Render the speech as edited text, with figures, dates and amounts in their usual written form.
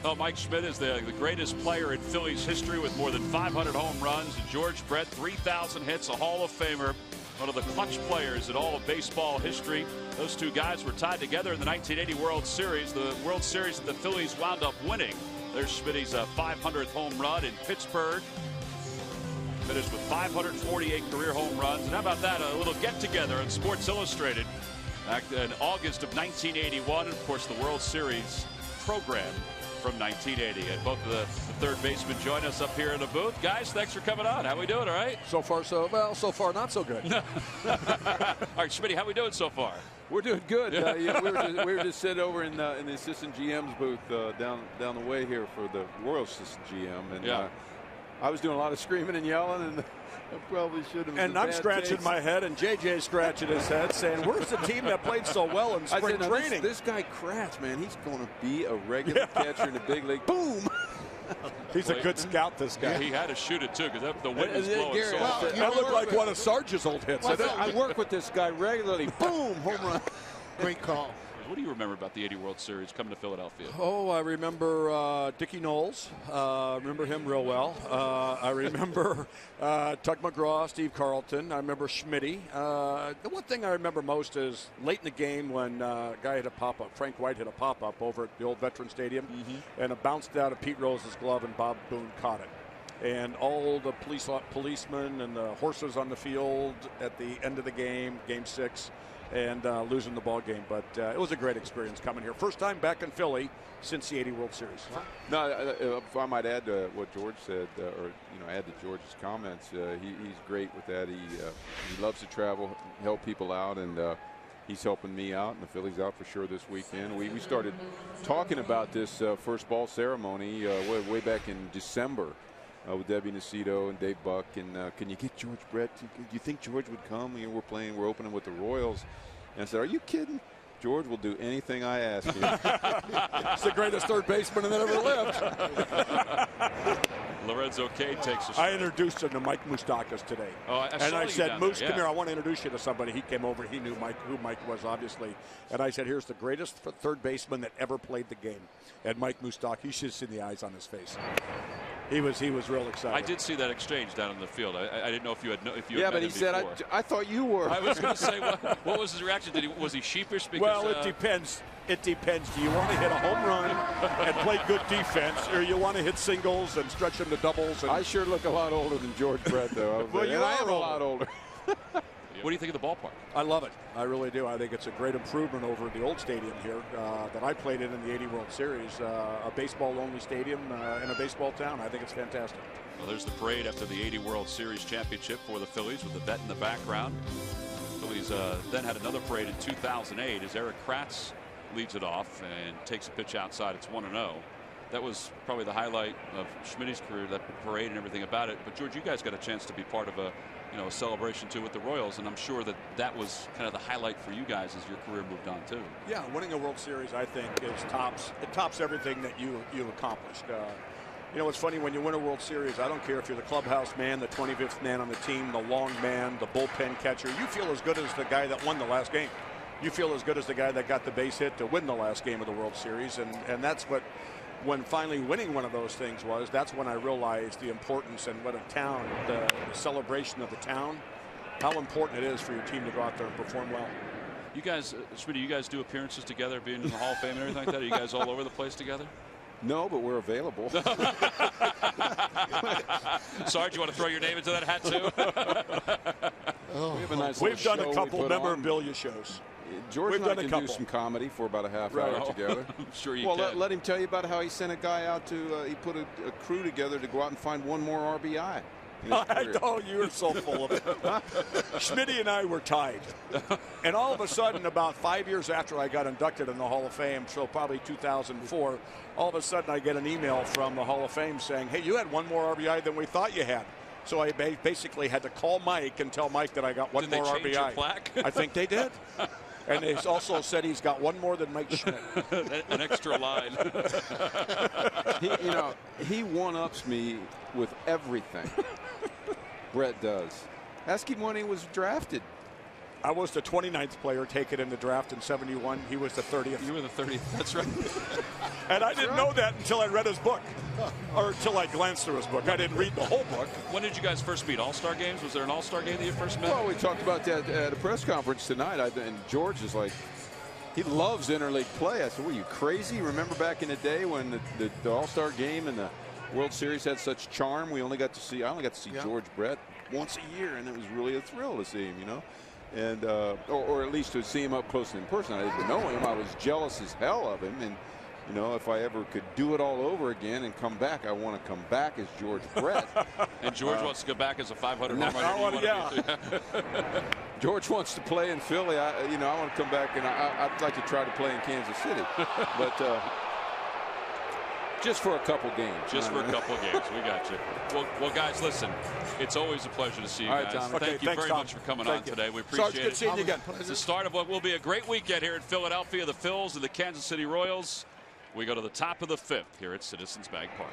Oh, Mike Schmidt is the greatest player in Phillies history with more than 500 home runs. And George Brett, 3,000 hits, a Hall of Famer, one of the clutch players in all of baseball history. Those two guys were tied together in the 1980 World Series, the World Series that the Phillies wound up winning. There's Schmidt's 500th home run in Pittsburgh. Finished with 548 career home runs. And how about that? A little get-together in Sports Illustrated back in August of 1981. And, of course, the World Series program from 1980. And both of the third basemen join us up here in the booth. Guys, thanks for coming on. How we doing, all right? So far, so far, not so good. All right, Schmidt, how we doing so far? We're doing good. We were just sitting over in the assistant GM's booth down the way here for the Royal assistant GM. And I was doing a lot of screaming and yelling, and I probably should have. And I'm scratching my head, and JJ's scratching his head, saying, "Where's the team that played so well in spring training?" This guy Kratz, man, he's going to be a regular catcher in the big league. Boom! He's a good scout, this guy. Yeah, he had to shoot it, too, because the wind was blowing so hard. That looked like one of Sarge's old hits. I work with this guy regularly. Boom! Home run. Great call. What do you remember about the '80 World Series coming to Philadelphia? Oh, I remember Dickie Knowles. Remember him real well. I remember Tug McGraw, Steve Carlton. I remember Schmitty. The one thing I remember most is late in the game when a guy hit a pop-up. Frank White hit a pop-up over at the old Veteran Stadium, and it bounced out of Pete Rose's glove, and Bob Boone caught it. And all the policemen and the horses on the field at the end of the game, Game 6. And losing the ball game, but it was a great experience coming here. First time back in Philly since the '80 World Series. No, if I might add to what George said, or add to George's comments, he's great with that. He loves to travel, help people out, and he's helping me out, and the Phillies out for sure this weekend. We started talking about this first ball ceremony way back in December. With Debbie Nacito and Dave Buck, and can you get George Brett? Do you think George would come? We're opening with the Royals. And I said, are you kidding? George will do anything I ask him. He's the greatest third baseman that ever lived. Lorenzo Cade takes a shot. I introduced him to Mike Moustakas today. Oh, and I said, Moose, come here. I want to introduce you to somebody. He came over. He knew who Mike was, obviously. And I said, here's the greatest third baseman that ever played the game. And Mike Moustakas, you should have seen the eyes on his face. He was real excited. I did see that exchange down in the field. I didn't know if you had Yeah, but he said, I thought you were. I was going to say, what was his reaction? Was he sheepish? Because, well, it depends. It depends. Do you want to hit a home run and play good defense, or you want to hit singles and stretch them to doubles? And I sure look a lot older than George Brett, though. Well, you are a lot older. What do you think of the ballpark? I love it. I really do. I think it's a great improvement over the old stadium here that I played in the '80 World Series. A baseball-only stadium in a baseball town. I think it's fantastic. Well, there's the parade after the '80 World Series championship for the Phillies with the vet in the background. Phillies then had another parade in 2008 as Eric Kratz leads it off and takes a pitch outside. It's 1-0. That was probably the highlight of Schmidt's career, that parade and everything about it. But George, you guys got a chance to be part of a celebration too with the Royals, and I'm sure that was kind of the highlight for you guys as your career moved on too. Yeah, winning a World Series, I think, tops everything that you've accomplished. It's funny when you win a World Series. I don't care if you're the clubhouse man, the 25th man on the team, the long man, the bullpen catcher. You feel as good as the guy that won the last game. You feel as good as the guy that got the base hit to win the last game of the World Series, and that's what. When finally winning one of those things that's when I realized the importance and what a town, the celebration of the town, how important it is for your team to go out there and perform well. You guys, Schmidt, you guys do appearances together, being in the Hall of Fame and everything like that? Are you guys all over the place together? No, but we're available. Sarge, you want to throw your name into that hat too? We've done a couple memorabilia shows. George and I can do some comedy for about a half hour together. I'm sure you can. Well, let him tell you about how he sent a guy out to, he put a crew together to go out and find one more RBI. I know, you're so full of it. Schmitty and I were tied. And all of a sudden, about 5 years after I got inducted in the Hall of Fame, so probably 2004, all of a sudden I get an email from the Hall of Fame saying, hey, you had one more RBI than we thought you had. So I basically had to call Mike and tell Mike that I got one more RBI. Did they change your plaque? I think they did. And they also said he's got one more than Mike Schmidt. An extra line. He one-ups me with everything. Brett does. Ask him when he was drafted. I was the 29th player taken in the draft in '71. He was the 30th. You were the 30th. That's right. And I didn't know that until I read his book, or until I glanced through his book. I didn't read the whole book. When did you guys first meet? All-Star games? Was there an All-Star game that you first met? Well, we talked about that at a press conference tonight, and George is like, he loves interleague play. I said, were you crazy? Remember back in the day when the All-Star game and the World Series had such charm? I only got to see George Brett once a year, and it was really a thrill to see him, you know. And or at least to see him up close and in person. I didn't know him. I was jealous as hell of him, and you know, if I ever could do it all over again and come back, I want to come back as George Brett. And George wants to go back as a 500 home run. Yeah. George wants to play in Philly. I want to come back, and I'd like to try to play in Kansas City, but just for a couple games. Just for a couple of games. We got you. Well, guys, listen. It's always a pleasure to see you All right, guys. Tom. Thank you very much for coming on today. We appreciate it. Good seeing you again. It's the start of what will be a great weekend here in Philadelphia. The Phils and the Kansas City Royals. We go to the top of the 5th here at Citizens Bank Park.